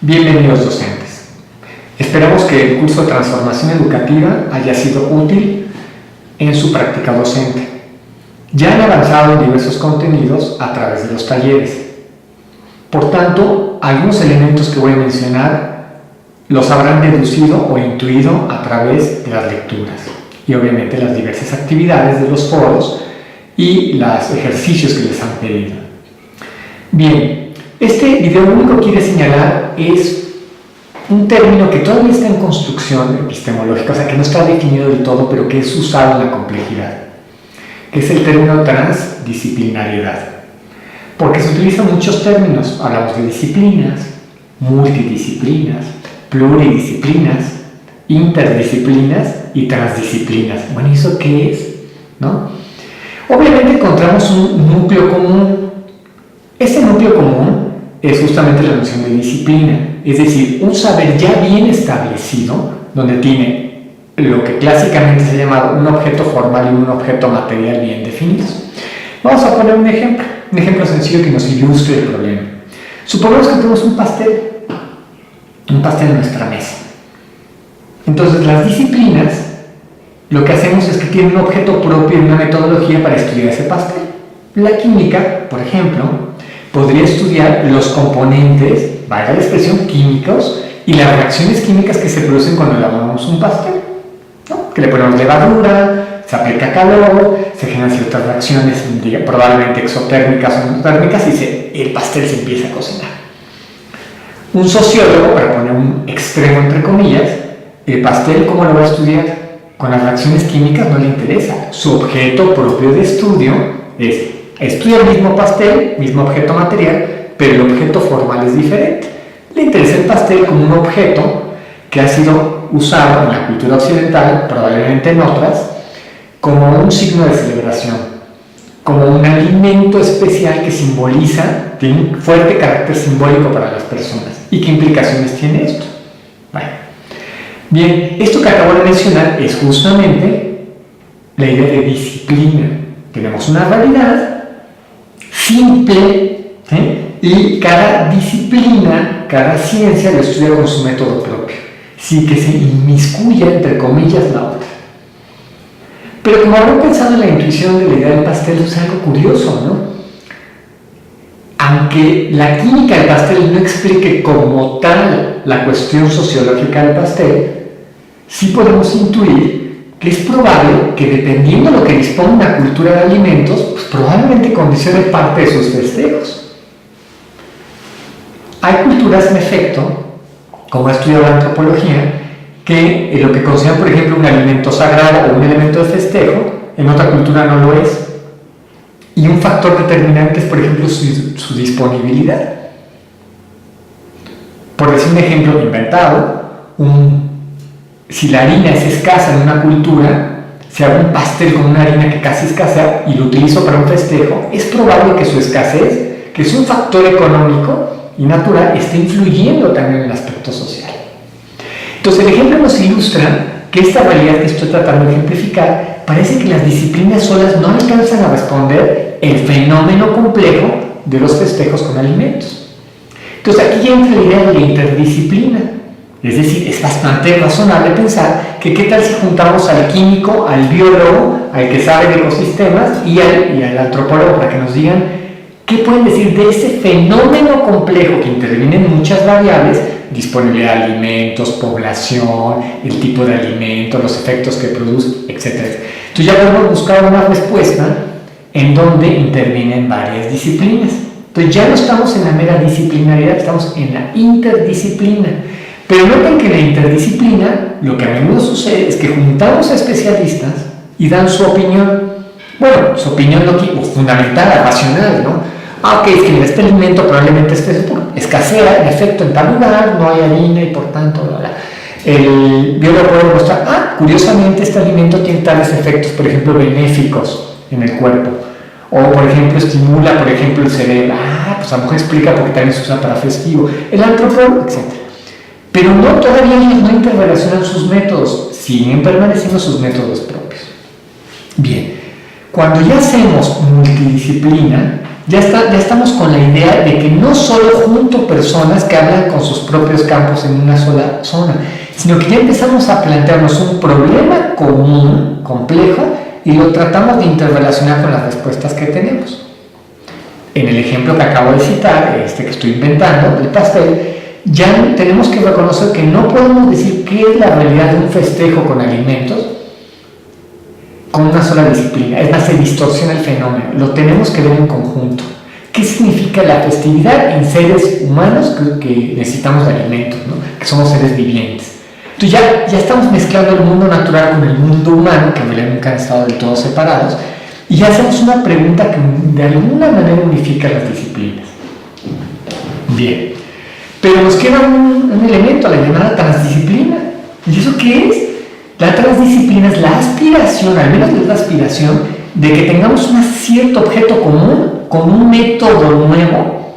Bienvenidos docentes. Esperamos que el curso de transformación educativa haya sido útil en su práctica docente. Ya han avanzado en diversos contenidos a través de los talleres. Por tanto, algunos elementos que voy a mencionar los habrán deducido o intuido a través de las lecturas y obviamente las diversas actividades de los foros y los ejercicios que les han pedido. Bien, este video lo único que quiere señalar es un término que todavía está en construcción epistemológica, o sea que no está definido del todo, pero que es usado en la complejidad, que es el término transdisciplinariedad. Porque se utilizan muchos términos, hablamos de disciplinas, multidisciplinas, pluridisciplinas, interdisciplinas y transdisciplinas. Bueno, ¿y eso qué es? ¿No? Obviamente encontramos un núcleo común. Este núcleo común es justamente la noción de disciplina, es decir, un saber ya bien establecido, donde tiene lo que clásicamente se ha llamado un objeto formal y un objeto material bien definidos. Vamos a poner un ejemplo sencillo que nos ilustre el problema. Supongamos que tenemos un pastel en nuestra mesa. Entonces las disciplinas lo que hacemos es que tienen un objeto propio y una metodología para estudiar ese pastel. La química, por ejemplo, podría estudiar los componentes, valga la expresión, químicos y las reacciones químicas que se producen cuando elaboramos un pastel, ¿no? Que le ponemos levadura, se aplica calor, se generan ciertas reacciones probablemente exotérmicas o endotérmicas y el pastel se empieza a cocinar. Un sociólogo, para poner un extremo entre comillas, el pastel, ¿cómo lo va a estudiar? Con las reacciones químicas no le interesa. Su objeto propio de estudio es estudiar el mismo pastel, mismo objeto material, pero el objeto formal es diferente. Le interesa el pastel como un objeto que ha sido usado en la cultura occidental, probablemente en otras, como un signo de celebración, como un alimento especial que simboliza, tiene un fuerte carácter simbólico para las personas. ¿Y qué implicaciones tiene esto? Bueno, bien, esto que acabo de mencionar es justamente la idea de disciplina. Tenemos una realidad simple, y cada disciplina, cada ciencia lo estudia con su método propio, sin que se inmiscuya, entre comillas, la otra. Pero como habrán pensado en la intuición de la idea del pastel, es algo curioso, ¿no? Aunque la química del pastel no explique como tal la cuestión sociológica del pastel, sí podemos intuir que es probable que dependiendo de lo que dispone una cultura de alimentos, pues probablemente condicione parte de sus festejos. Hay culturas, en efecto, como ha estudiado la antropología, que lo que consideran, por ejemplo, un alimento sagrado o un elemento de festejo, en otra cultura no lo es. Y un factor determinante es, por ejemplo, su disponibilidad. Por decir un ejemplo inventado, si la harina es escasa en una cultura, si hago un pastel con una harina que casi escasea y lo utilizo para un festejo, es probable que su escasez, que es un factor económico y natural, esté influyendo también en el aspecto social. Entonces el ejemplo nos ilustra que esta realidad que estoy tratando de ejemplificar, parece que las disciplinas solas no alcanzan a responder el fenómeno complejo de los festejos con alimentos. Entonces aquí ya entra la idea de la interdisciplina. Es decir, es bastante razonable pensar que qué tal si juntamos al químico, al biólogo, al que sabe de ecosistemas y al antropólogo para que nos digan qué pueden decir de ese fenómeno complejo que interviene en muchas variables, disponibilidad de alimentos, población, el tipo de alimento, los efectos que produce, etc. Entonces ya podemos buscar una respuesta en donde intervienen varias disciplinas. Entonces ya no estamos en la mera disciplinariedad, estamos en la interdisciplina. Pero noten que en la interdisciplina lo que a menudo sucede es que juntamos a especialistas y dan su opinión. Bueno, su opinión no fundamental, racional, ¿no? Ok, es que este alimento probablemente escasea, en efecto, en tal lugar, no hay harina y por tanto, el biólogo puede demostrar, curiosamente este alimento tiene tales efectos, por ejemplo, benéficos en el cuerpo. O, por ejemplo, estimula, por ejemplo, el cerebro. Pues a lo mejor explica porque también se usa para festivo. El antropólogo, etc. Pero todavía ellos no interrelacionan sus métodos, siguen permaneciendo sus métodos propios. Bien, cuando ya hacemos multidisciplina, Ya estamos con la idea de que no solo junto personas que hablan con sus propios campos en una sola zona, sino que ya empezamos a plantearnos un problema común, complejo, y lo tratamos de interrelacionar con las respuestas que tenemos. En el ejemplo que acabo de citar, que estoy inventando, el pastel, ya tenemos que reconocer que no podemos decir qué es la realidad de un festejo con alimentos con una sola disciplina. Es más, se distorsiona el fenómeno. Lo tenemos que ver en conjunto. ¿Qué significa la festividad en seres humanos que necesitamos de alimentos, ¿no? Que somos seres vivientes? Entonces ya estamos mezclando el mundo natural con el mundo humano, que en realidad nunca han estado del todo separados, y ya hacemos una pregunta que de alguna manera unifica las disciplinas. Bien, pero nos queda un elemento, la llamada transdisciplina. ¿Y eso qué es? La transdisciplina es la aspiración, al menos es la aspiración, de que tengamos un cierto objeto común con un método nuevo,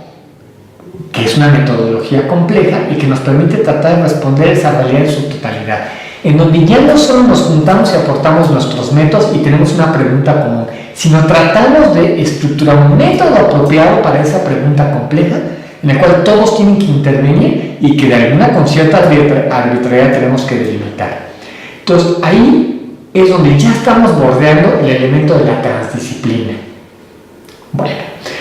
que es una metodología compleja y que nos permite tratar de responder esa realidad en su totalidad, en donde ya no solo nos juntamos y aportamos nuestros métodos y tenemos una pregunta común, sino tratamos de estructurar un método apropiado para esa pregunta compleja, en el cual todos tienen que intervenir y que de alguna con cierta arbitrariedad tenemos que delimitar. Entonces ahí es donde ya estamos bordeando el elemento de la transdisciplina. Bueno,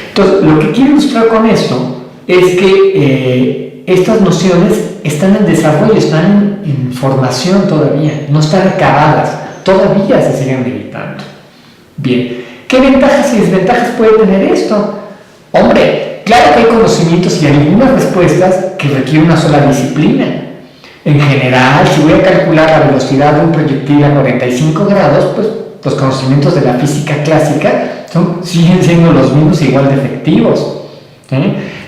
entonces lo que quiero ilustrar con esto es que estas nociones están en desarrollo, están en formación todavía, no están acabadas, todavía se siguen debilitando. Bien, ¿qué ventajas y desventajas puede tener esto? Hombre, claro que hay conocimientos y algunas respuestas que requieren una sola disciplina. En general, si voy a calcular la velocidad de un proyectil a 45 grados, pues los conocimientos de la física clásica siguen siendo los mismos e igual de efectivos.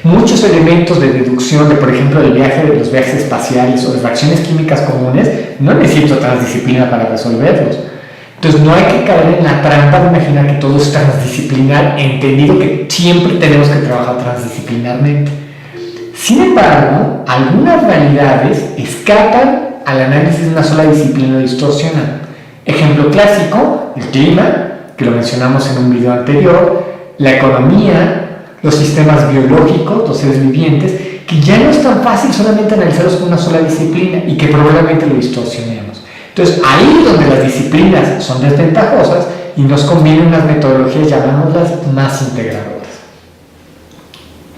Muchos elementos de deducción de, por ejemplo, los viajes espaciales o de reacciones químicas comunes, no necesito transdisciplina para resolverlos. Entonces no hay que caer en la trampa de imaginar que todo es transdisciplinar, entendido que siempre tenemos que trabajar transdisciplinarmente. Sin embargo, algunas realidades escapan al análisis de una sola disciplina y distorsionan. Ejemplo clásico, el clima, que lo mencionamos en un video anterior, la economía, los sistemas biológicos, los seres vivientes, que ya no es tan fácil solamente analizarlos con una sola disciplina y que probablemente lo distorsionemos. Entonces, ahí es donde las disciplinas son desventajosas y nos conviene unas metodologías, llamémoslas, más integradoras.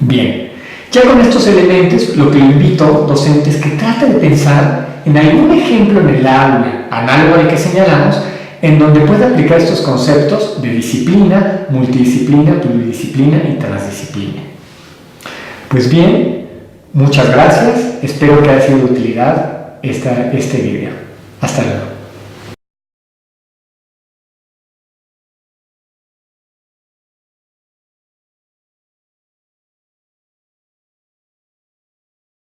Bien, ya con estos elementos, lo que le invito, docentes, que traten de pensar en algún ejemplo en el aula, análogo al que señalamos, en donde pueda aplicar estos conceptos de disciplina, multidisciplina, pluridisciplina y transdisciplina. Pues bien, muchas gracias, espero que haya sido de utilidad este video. Hasta luego.